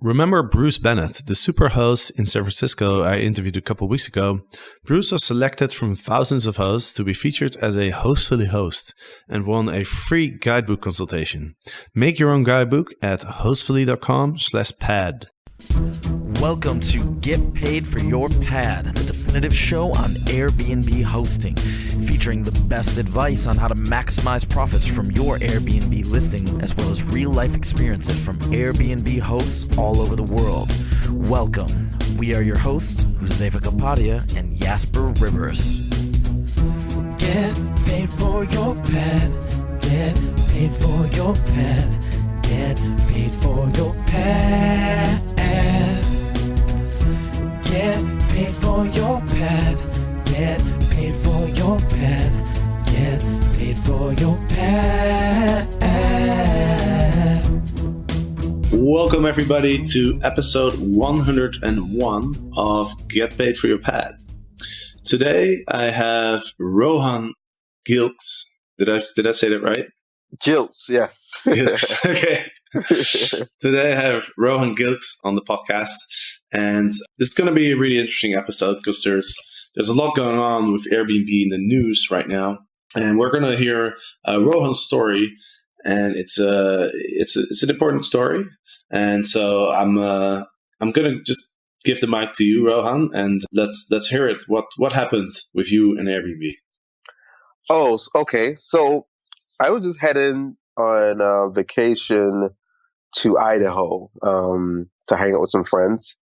Remember Bruce Bennett, the super host in San Francisco I interviewed a couple weeks ago? Bruce was selected from thousands of hosts to be featured as a Hostfully host and won a free guidebook consultation. Make your own guidebook at hostfully.com/pad. Welcome to Get Paid for Your Pad, the definitive show on Airbnb hosting, featuring the best advice on how to maximize profits from your Airbnb listing, as well as real-life experiences from Airbnb hosts all over the world. Welcome. We are your hosts, Josefa Kapadia and Jasper Rivers. Get paid for your pad. Get paid for your pad. Get paid for your pad. Get paid for your pad. Get paid for your pad. Get paid for your pad. Welcome everybody to episode 101 of Get Paid for Your Pad. Today I have Rohan Gilkes. Did I say that right? Gilkes, yes. Okay. Today I have Rohan Gilkes on the podcast, and this is going to be a really interesting episode because there's a lot going on with Airbnb in the news right now, and we're going to hear Rohan's story, and it's an important story, and so I'm going to just give the mic to you, Rohan, and let's hear it. What happened with you and Airbnb? Oh, okay. So I was just heading on a vacation to Idaho to hang out with some friends.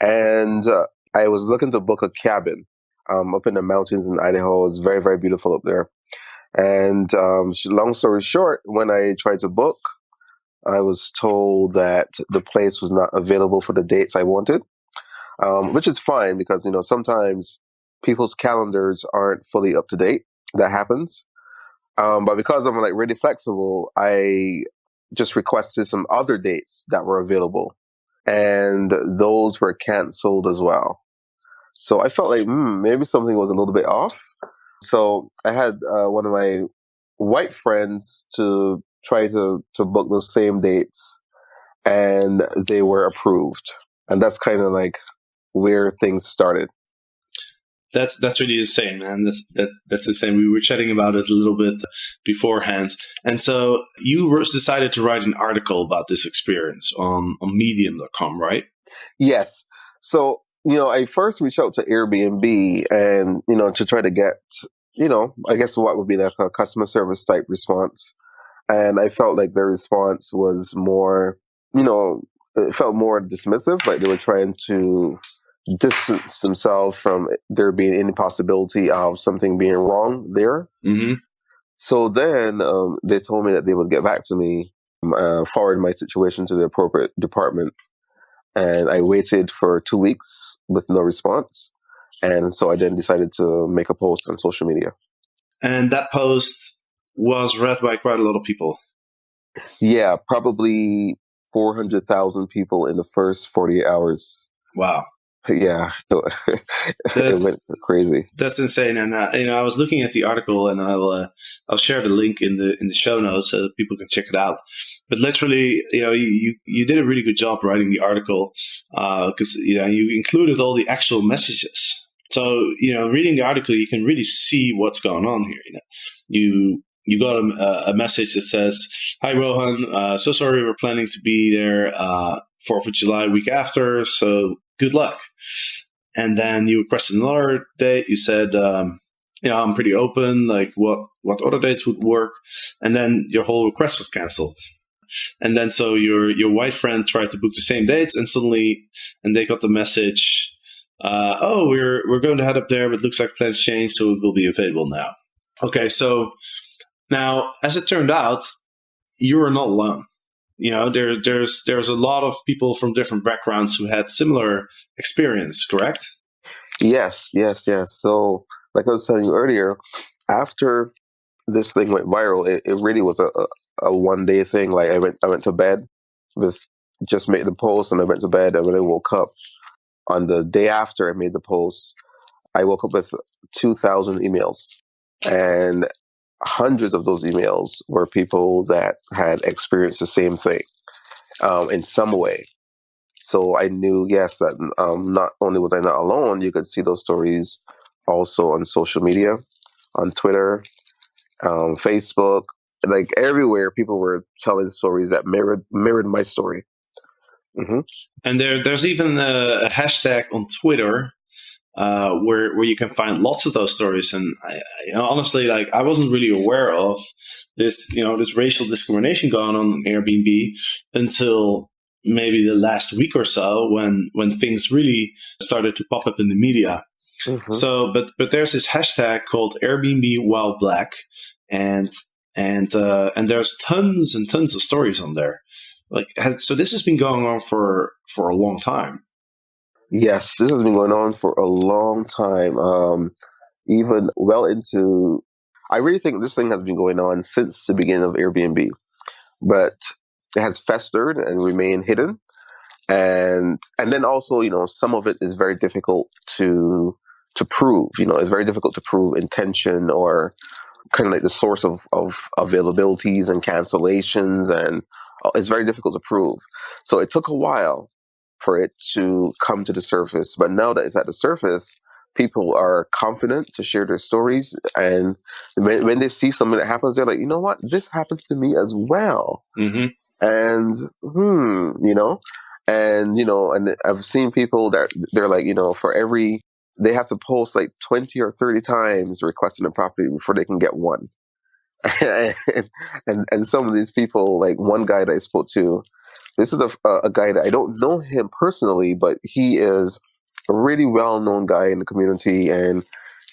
And I was looking to book a cabin up in the mountains in Idaho. It's very, very beautiful up there. And long story short, when I tried to book, I was told that the place was not available for the dates I wanted, which is fine because, sometimes people's calendars aren't fully up to date. That happens. But because I'm really flexible, I just requested some other dates that were available, and those were canceled as well. So I felt like maybe something was a little bit off. So I had one of my white friends to try to book the same dates, and they were approved. And that's kind of like where things started. That's really insane, man. That's insane. We were chatting about it a little bit beforehand. And so you decided to write an article about this experience on medium.com, right? Yes. So, I first reached out to Airbnb and, to try to get, I guess what would be like a customer service type response. And I felt like their response was more, it felt more dismissive, like they were trying to distance themselves from there being any possibility of something being wrong there. Mm-hmm. So then they told me that they would get back to me, forward my situation to the appropriate department. And I waited for 2 weeks with no response. And so I then decided to make a post on social media. And that post was read by quite a lot of people. Yeah, probably 400,000 people in the first 48 hours. Wow. Yeah, it went crazy. That's insane, and I was looking at the article, and I'll share the link in the show notes so that people can check it out. But literally, you did a really good job writing the article because you included all the actual messages. So reading the article, you can really see what's going on here. You got a message that says, "Hi Rohan, so sorry we're planning to be there 4th of July week after, so good luck." And then you requested another date. You said, I'm pretty open, like what other dates would work. And then your whole request was canceled. And then so your white friend tried to book the same dates, and they got the message, we're going to head up there, but it looks like plans changed, so it will be available now. Okay, so now, as it turned out, you were not alone. There's a lot of people from different backgrounds who had similar experience, correct? Yes. So, like I was telling you earlier, after this thing went viral, it really was a one-day thing. Like I went to bed with just made the post, and I went to bed, and when I woke up on the day after I made the post, I woke up with 2,000 emails, and hundreds of those emails were people that had experienced the same thing in some way. So I knew, yes, that not only was I not alone, you could see those stories also on social media, on Twitter, Facebook, like everywhere. People were telling stories that mirrored my story. Mm-hmm. And there's even a hashtag on Twitter where you can find lots of those stories. And honestly, like I wasn't really aware of this, this racial discrimination going on Airbnb until maybe the last week or so when things really started to pop up in the media. Mm-hmm. So, but there's this hashtag called Airbnb While Black, and there's tons and tons of stories on there. So this has been going on for a long time. Yes, this has been going on for a long time. Even well into, I really think this thing has been going on since the beginning of Airbnb, but it has festered and remained hidden. And then also, some of it is very difficult to prove. It's very difficult to prove intention or kind of like the source of availabilities and cancellations, and it's very difficult to prove. So it took a while for it to come to the surface, but now that it's at the surface, people are confident to share their stories, and when they see something that happens, they're like, you know what, this happens to me as well. Mm-hmm. And and I've seen people that they're like, for every, they have to post like 20 or 30 times requesting a property before they can get one. and some of these people, like one guy that I spoke to, this is a guy that I don't know him personally, but he is a really well-known guy in the community, and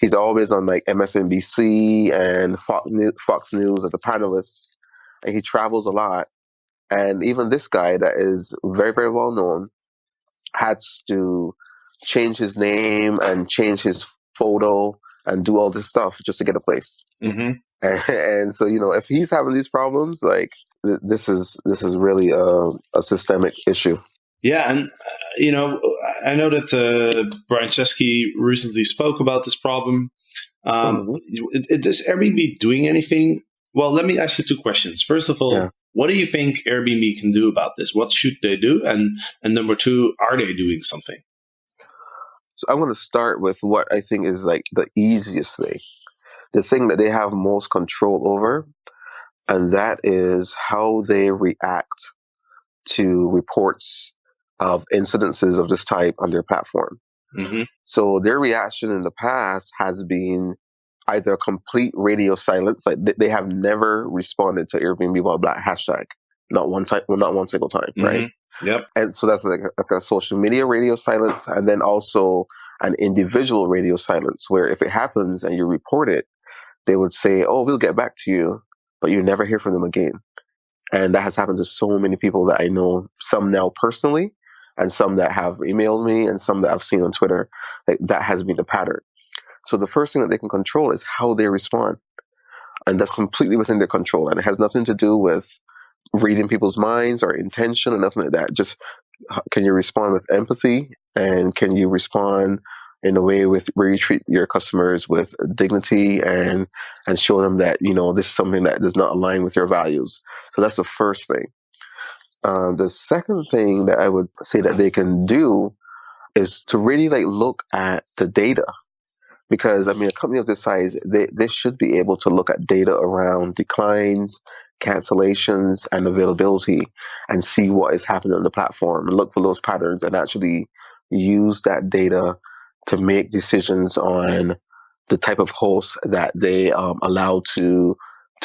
he's always on like MSNBC and Fox News as a panelist, and he travels a lot. And even this guy that is very, very well known had to change his name and change his photo and do all this stuff just to get a place. Mm-hmm. And so, if he's having these problems, like this is really a systemic issue. Yeah, and I know that Brian Chesky recently spoke about this problem. Is Airbnb doing anything? Well, let me ask you two questions. First of all, What do you think Airbnb can do about this? What should they do? And number two, are they doing something? So I'm going to start with what I think is like the easiest thing, the thing that they have most control over, and that is how they react to reports of incidences of this type on their platform. Mm-hmm. So their reaction in the past has been either complete radio silence, like they have never responded to Airbnb while black hashtag, not one single time, mm-hmm. right? Yep. And so that's like a social media radio silence, and then also an individual radio silence, where if it happens and you report it, they would say, "Oh, we'll get back to you," but you never hear from them again. And that has happened to so many people that I know, some now personally, and some that have emailed me, and some that I've seen on Twitter. Like, that has been the pattern. So the first thing that they can control is how they respond. And that's completely within their control. And it has nothing to do with reading people's minds or intention or nothing like that. Just, can you respond with empathy? And can you respond in a way where you treat your customers with dignity and show them that, this is something that does not align with your values. So that's the first thing. The second thing that I would say that they can do is to really look at the data. Because, a company of this size, they should be able to look at data around declines, cancellations, and availability, and see what is happening on the platform, and look for those patterns, and actually use that data to make decisions on the type of hosts that they allow to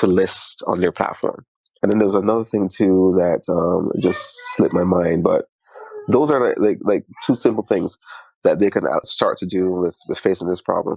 list on their platform. And then there was another thing too that just slipped my mind, but those are like two simple things that they can start to do with facing this problem.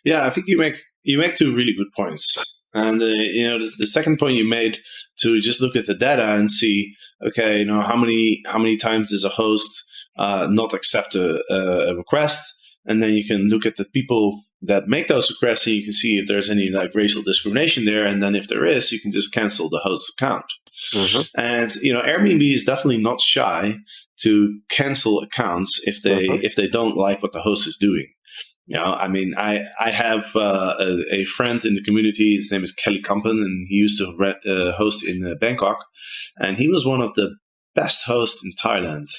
Yeah, I think you make two really good points. And the second point you made, to just look at the data and see, okay, how many times does a host not accept a request, and then you can look at the people that make those requests, and you can see if there's any racial discrimination there, and then if there is, you can just cancel the host's account. Mm-hmm. And Airbnb is definitely not shy to cancel accounts if they don't like what the host is doing. I have a friend in the community. His name is Kelly Kampen, and he used to host in Bangkok, and he was one of the best hosts in Thailand.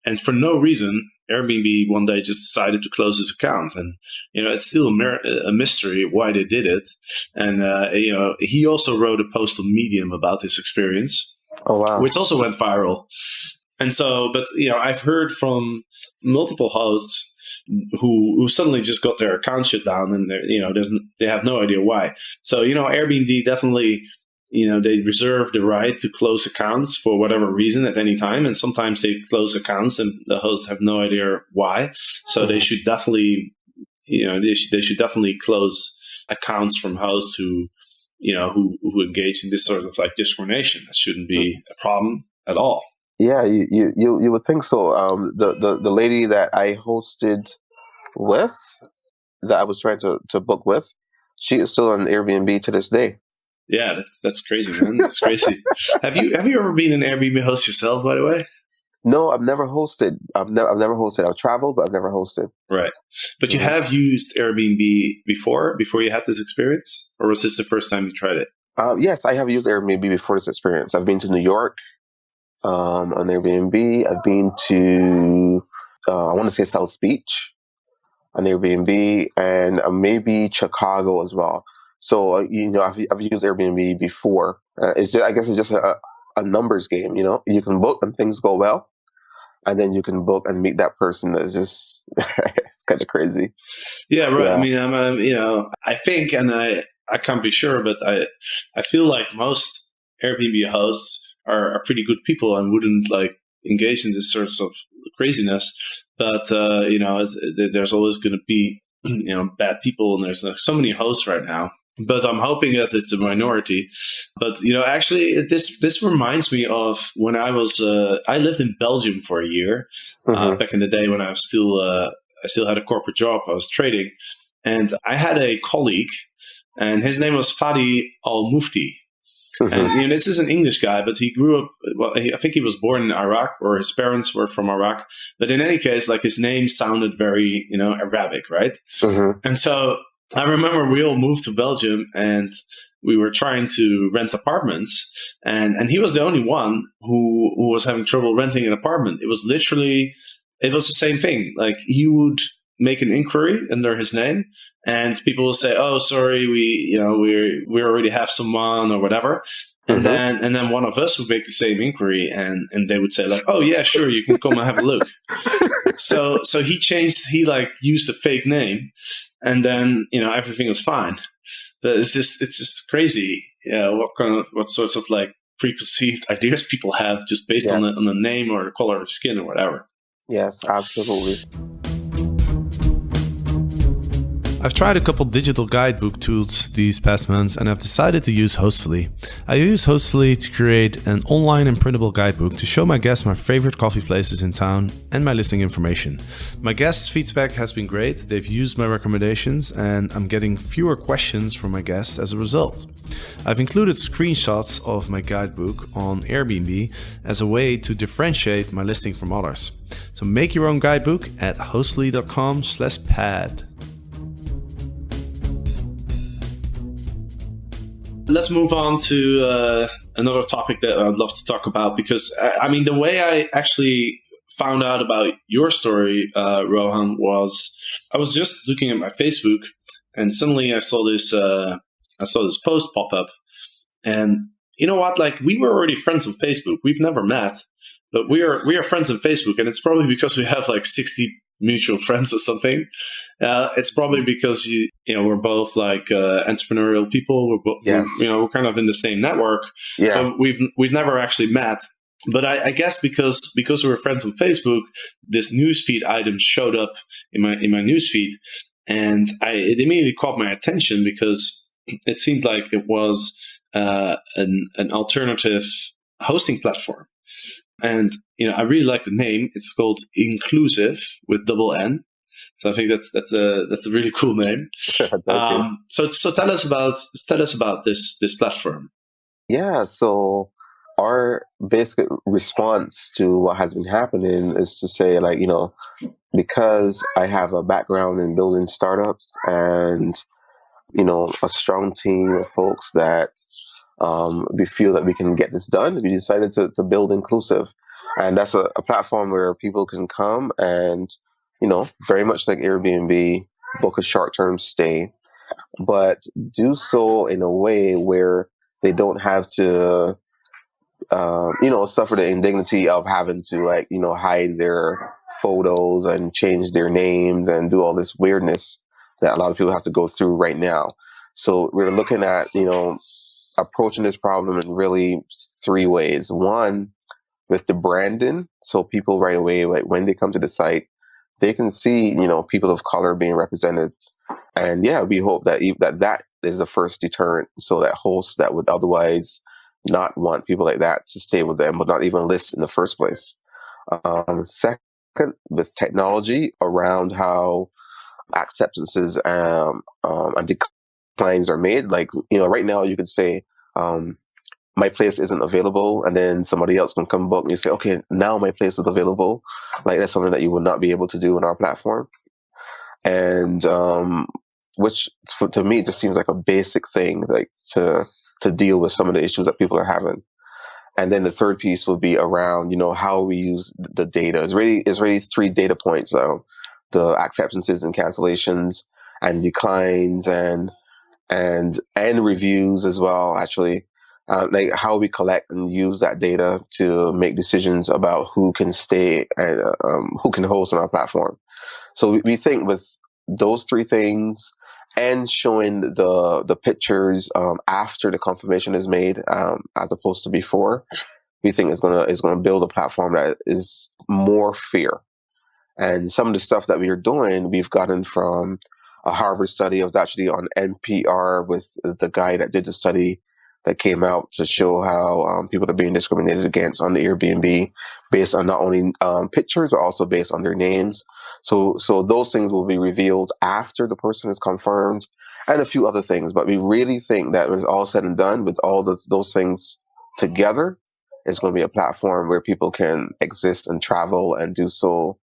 And for no reason, Airbnb one day just decided to close his account. And, it's still a mystery why they did it. And, he also wrote a post on Medium about his experience, which also went viral. And so, but, I've heard from multiple hosts who suddenly just got their account shut down, and they have no idea why. So, Airbnb definitely, they reserve the right to close accounts for whatever reason at any time. And sometimes they close accounts and the hosts have no idea why. So they should definitely, they should definitely close accounts from hosts who engage in this sort of like discrimination. That shouldn't be a problem at all. Yeah, you would think so. The lady that I hosted with, that I was trying to book with, she is still on Airbnb to this day. Yeah, that's crazy, man. That's crazy. Have you ever been an Airbnb host yourself, by the way? No, I've never hosted. I've never hosted. I've traveled, but I've never hosted. Right, but you have used Airbnb before you had this experience, or was this the first time you tried it? Yes, I have used Airbnb before this experience. I've been to New York on Airbnb. I've been to I want to say South Beach on Airbnb, and maybe Chicago as well. So I've used Airbnb before. I guess it's just a numbers game. You can book and things go well, and then you can book and meet that person. That's just it's kind of crazy. Yeah, right. Yeah. I mean, I think, and I can't be sure, but I feel like most Airbnb hosts are pretty good people and wouldn't like engage in this sort of craziness. But there's always going to be bad people, and there's like so many hosts right now. But I'm hoping that it's a minority. But actually, this reminds me of when I lived in Belgium for a year back in the day when I still had a corporate job. I was trading, and I had a colleague, and his name was Fadi Al Mufti. And this is an English guy, but he grew up. Well, I think he was born in Iraq, or his parents were from Iraq. But in any case, like his name sounded very, Arabic, right? And so I remember we all moved to Belgium, and we were trying to rent apartments, and he was the only one who was having trouble renting an apartment. It was the same thing. Like he would make an inquiry under his name, and people will say, "Oh, sorry, we already have someone," or whatever. And then one of us would make the same inquiry, and they would say like, "Oh yeah, sure, you can come and have a look." So he used a fake name, and then everything was fine. But it's just crazy. Yeah, what sorts of like preconceived ideas people have just based on the name or the color of skin or whatever. Yes, absolutely. I've tried a couple digital guidebook tools these past months, and I've decided to use Hostfully. I use Hostfully to create an online and printable guidebook to show my guests my favorite coffee places in town and my listing information. My guests' feedback has been great. They've used my recommendations, and I'm getting fewer questions from my guests as a result. I've included screenshots of my guidebook on Airbnb as a way to differentiate my listing from others. So make your own guidebook at hostfully.com/pad. Let's move on to another topic that I'd love to talk about, because the way I actually found out about your story, Rohan, was I was just looking at my Facebook, and suddenly I saw this post pop up, and you know what? Like, we were already friends on Facebook. We've never met, but we are friends on Facebook, and it's probably because we have like 60 mutual friends or something. It's probably because we're both like entrepreneurial people. We're kind of in the same network. Yeah. So we've never actually met. But I guess because we were friends on Facebook, this newsfeed item showed up in my newsfeed, and it immediately caught my attention because it seemed like it was an alternative hosting platform. And I really like the name. It's called Innclusive with double N. So I think that's a really cool name. So tell us about this platform. Yeah. So our basic response to what has been happening is to say, like, because I have a background in building startups and a strong team of folks that we feel that we can get this done, we decided to build Innclusive. And that's a platform where people can come and, very much like Airbnb, book a short-term stay, but do so in a way where they don't have to, suffer the indignity of having to hide their photos and change their names and do all this weirdness that a lot of people have to go through right now. So we're looking at, approaching this problem in really three ways. One, with the branding. So people right away, like when they come to the site, they can see, people of color being represented. And yeah, we hope that that is the first deterrent. So that hosts that would otherwise not want people like that to stay with them, but not even list in the first place. Second, with technology around how acceptances and declines are made. Like, right now you could say, my place isn't available, and then somebody else can come book and you say, okay, now my place is available. Like, that's something that you would not be able to do on our platform. And which to me just seems like a basic thing, like to deal with some of the issues that people are having. And then the third piece will be around, how we use the data. It's really three data points: the acceptances and cancellations, and declines, and reviews as well. Actually, like how we collect and use that data to make decisions about who can stay and who can host on our platform. So we think with those three things, and showing the pictures after the confirmation is made, as opposed to before, we think is gonna build a platform that is more fair. And some of the stuff that we are doing, we've gotten from a Harvard study. I was actually on NPR with the guy that did the study that came out to show how people are being discriminated against on the Airbnb based on not only pictures, but also based on their names. So those things will be revealed after the person is confirmed, and a few other things. But we really think that when it's all said and done, with all those things together, it's going to be a platform where people can exist and travel and do so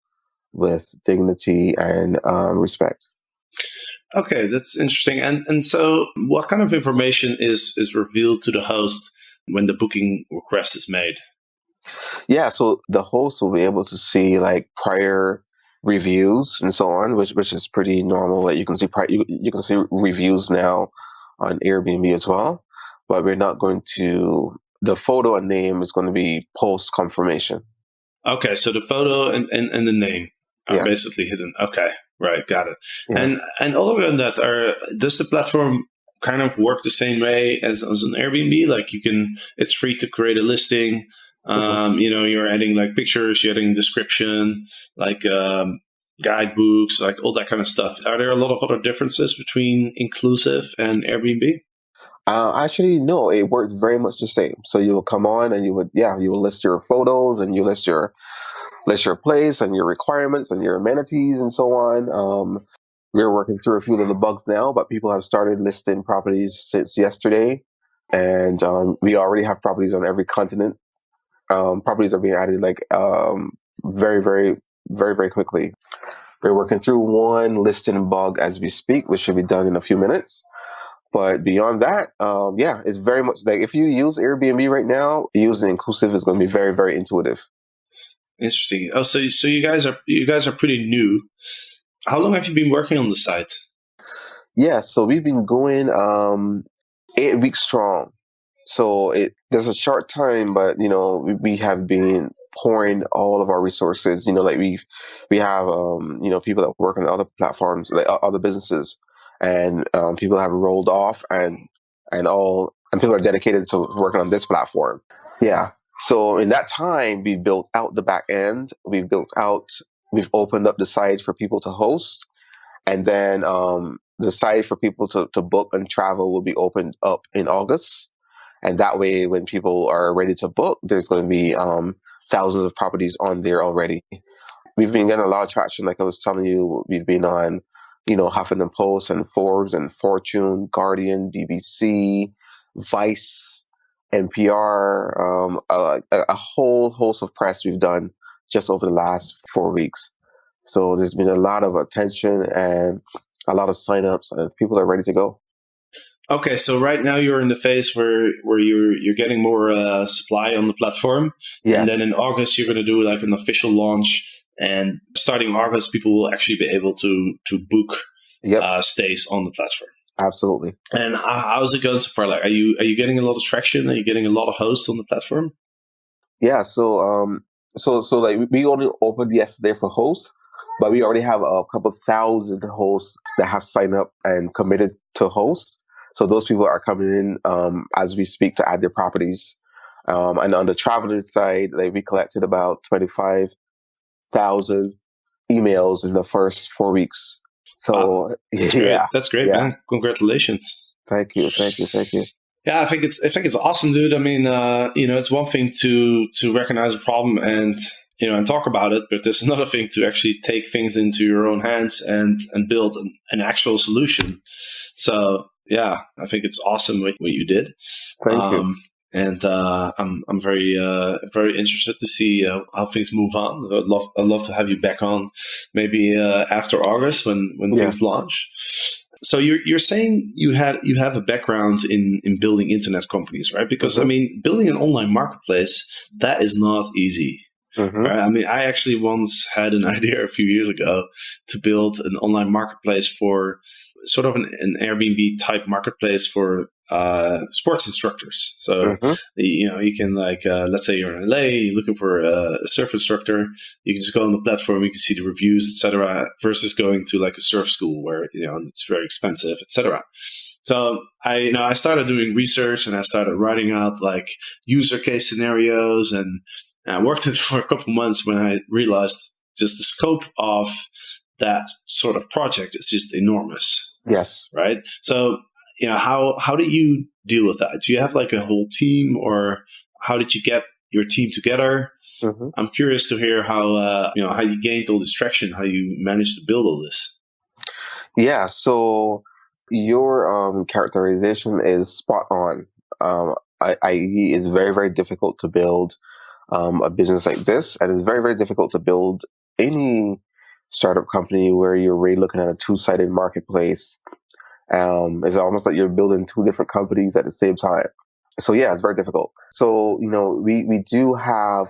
with dignity and respect. Okay, that's interesting. And so, what kind of information is revealed to the host when the booking request is made? Yeah, so the host will be able to see like prior reviews and so on, which is pretty normal. Like you can see you can see reviews now on Airbnb as well, but we're not going to. The photo and name is going to be post confirmation. Okay, so the photo and the name are Yes. basically hidden. Okay, right, got it. Yeah. And other than that, does the platform kind of work the same way as an Airbnb? Like it's free to create a listing. You're adding like pictures, you're adding description, like guidebooks, like all that kind of stuff. Are there a lot of other differences between Innclusive and Airbnb? Actually, no, it works very much the same. So you will come on and you will list your photos and you list your place and your requirements and your amenities and so on. We're working through a few of the bugs now, but people have started listing properties since yesterday, and we already have properties on every continent. Properties are being added very, very, very, very quickly. We're working through one listing bug as we speak, which should be done in a few minutes. But beyond that, it's very much like if you use Airbnb right now, using Innclusive is going to be very, very intuitive. Interesting. Oh, so you guys are pretty new. How long have you been working on the site? Yeah, so we've been going 8 weeks strong. So there's a short time, but we have been pouring all of our resources. Like we have people that work on other platforms, like other businesses, and people have rolled off and people are dedicated to working on this platform. Yeah. So in that time, we built out the back end. We've opened up the site for people to host, and then the site for people to book and travel will be opened up in August. And that way, when people are ready to book, there's going to be thousands of properties on there already. We've been getting a lot of traction. Like I was telling you, we've been on, Huffington Post and Forbes and Fortune, Guardian, BBC, Vice, NPR, a whole host of press we've done just over the last 4 weeks. So there's been a lot of attention and a lot of signups, and people are ready to go. Okay, so right now you're in the phase where you're getting more supply on the platform, and Yes. then in August you're going to do like an official launch, and starting August people will actually be able to book Yep. stays on the platform. Absolutely. And how's it going so far? Like, are you getting a lot of traction? Are you getting a lot of hosts on the platform? Yeah. So like we only opened yesterday for hosts, but we already have a couple thousand hosts that have signed up and committed to hosts. So those people are coming in as we speak to add their properties. And on the traveler side, like we collected about 25,000 emails in the first 4 weeks. So That's great. yeah, That's great, yeah. man. Congratulations. Thank you. Yeah, I think it's awesome, dude. I mean, it's one thing to recognize a problem and and talk about it, but there's another thing to actually take things into your own hands and build an actual solution. So yeah, I think it's awesome what you did. Thank you. And I'm very interested to see how things move on. I'd love to have you back on, maybe after August when things launch. So you're saying you have a background in building internet companies, right? Because I mean, building an online marketplace, that is not easy. Right? I mean, I actually once had an idea a few years ago to build an online marketplace for sort of an Airbnb type marketplace for sports instructors. So you can let's say you're in LA, you're looking for a surf instructor, you can just go on the platform, you can see the reviews, etc. Versus going to like a surf school where it's very expensive, etc. So I started doing research and I started writing out like user case scenarios, and I worked it for a couple months when I realized just the scope of that sort of project is just enormous. Yes. Right. So, how do you deal with that? Do you have like a whole team, or how did you get your team together? I'm curious to hear how you gained all this traction, how you managed to build all this. Yeah. So your characterization is spot on. I.e., it's very, very difficult to build a business like this, and it's very, very difficult to build any startup company where you're really looking at a two-sided marketplace. It's almost like you're building two different companies at the same time. So yeah, it's very difficult. So we do have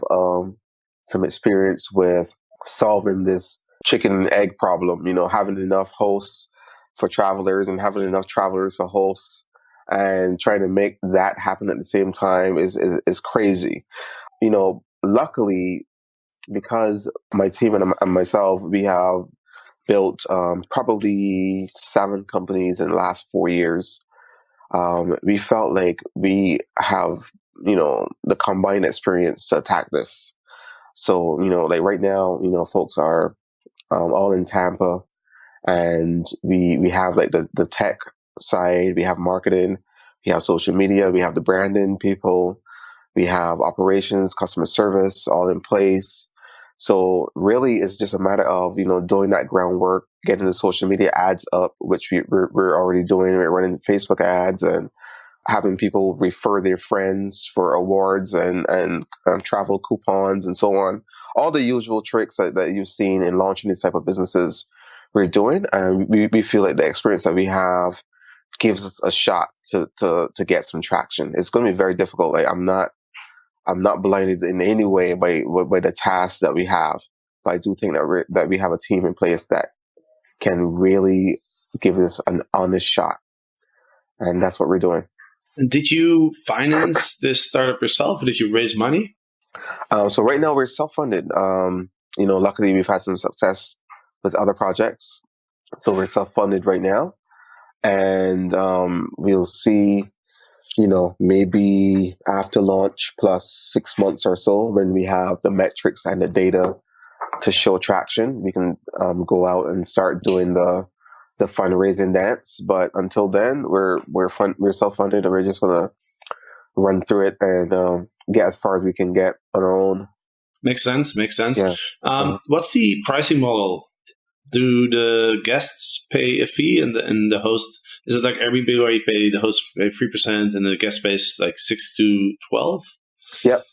some experience with solving this chicken and egg problem. Having enough hosts for travelers and having enough travelers for hosts, and trying to make that happen at the same time is crazy. Luckily, because my team and myself, we have built probably 7 companies in the last 4 years. We felt like we have, the combined experience to attack this. So, like right now, folks are all in Tampa, and we have like the tech side, we have marketing, we have social media, we have the branding people, we have operations, customer service all in place. So really, it's just a matter of, doing that groundwork, getting the social media ads up, which we're already doing. We're running Facebook ads and having people refer their friends for awards and travel coupons and so on. All the usual tricks that you've seen in launching these type of businesses, we're doing. And we feel like the experience that we have gives us a shot to get some traction. It's going to be very difficult. Like I'm not blinded in any way by the tasks that we have, but I do think that we have a team in place that can really give us an honest shot, and that's what we're doing. And did you finance this startup yourself, or did you raise money? So right now we're self-funded. Luckily we've had some success with other projects, so we're self-funded right now, and we'll see. Maybe after launch plus 6 months or so, when we have the metrics and the data to show traction, we can go out and start doing the fundraising dance. But until then, we're self-funded, and we're just gonna run through it and get as far as we can get on our own. Makes sense. Yeah. What's the pricing model? Do the guests pay a fee and the host? Is it like Airbnb where you pay the host 3% and the guest pays like 6 to 12? Yep.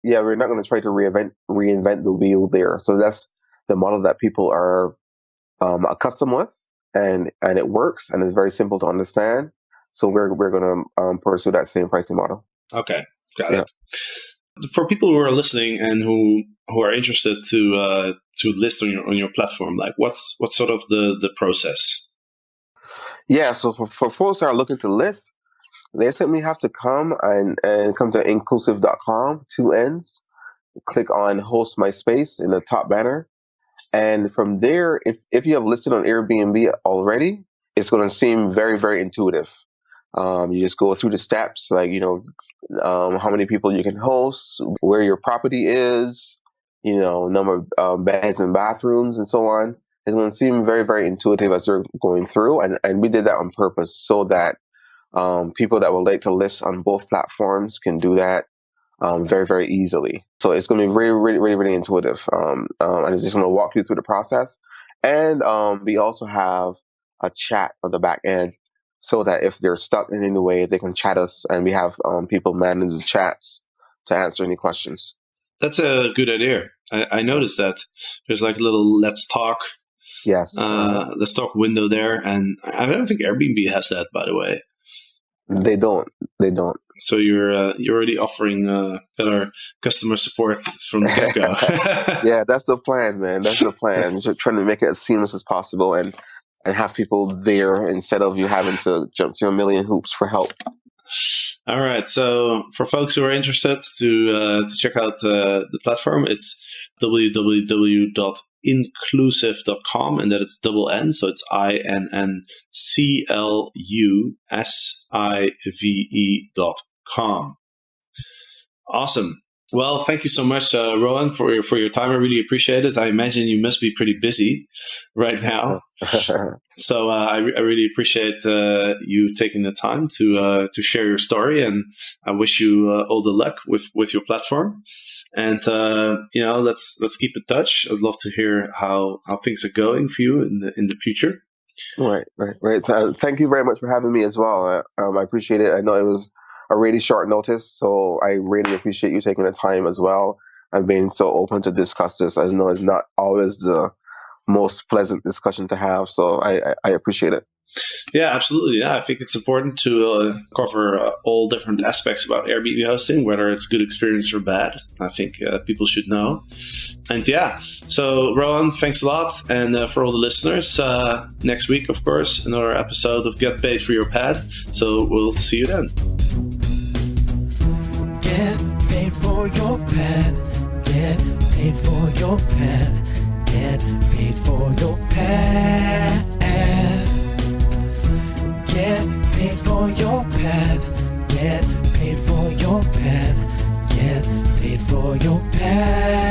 Yeah, we're not going to try to reinvent the wheel there. So that's the model that people are accustomed with, and it works, and it's very simple to understand. So we're going to pursue that same pricing model. Okay, got it. For people who are listening and who are interested to list on your platform, like what's sort of the process? Yeah, so for folks that are looking to list, they simply have to come and come to Innclusive.com, 2 N's, click on host my space in the top banner. And from there, if you have listed on Airbnb already, it's going to seem very, very intuitive. You just go through the steps, like, how many people you can host, where your property is, number of beds and bathrooms and so on. It's going to seem very, very intuitive as you're going through. And we did that on purpose so that people that would like to list on both platforms can do that very, very easily. So it's going to be really, really, really, really intuitive. And it's just going to walk you through the process. And we also have a chat on the back end so that if they're stuck in any way, they can chat us. And we have people manage the chats to answer any questions. That's a good idea. I noticed that there's like a little let's talk. Yes. Let's talk window there. And I don't think Airbnb has that, by the way. They don't. So you're already offering better customer support from the get-go. Yeah, that's the plan, man. That's the plan. Just trying to make it as seamless as possible and have people there instead of you having to jump through a million hoops for help. All right. So for folks who are interested to check out the platform, it's www.innclusive.com, and that it's double N, so it's INNCLUSIVE.com. Awesome. Well, thank you so much, Rohan, for your time. I really appreciate it. I imagine you must be pretty busy right now. So I really appreciate you taking the time to share your story, and I wish you all the luck with your platform. And let's keep in touch. I'd love to hear how things are going for you in the future. Right. Thank you very much for having me as well. I appreciate it. I know it was a really short notice, so I really appreciate you taking the time as well and being so open to discuss this. I know it's not always the most pleasant discussion to have, so I appreciate it. Yeah, absolutely. Yeah, I think it's important to cover all different aspects about Airbnb hosting, whether it's good experience or bad. I think people should know. And yeah, so Rohan, thanks a lot. And for all the listeners, next week, of course, another episode of Get Paid for Your Pad. So we'll see you then. Get paid for your pad. Get paid for your pad. Get paid for your pad. Get paid for your pad. Get paid for your pad. Get paid for your pad.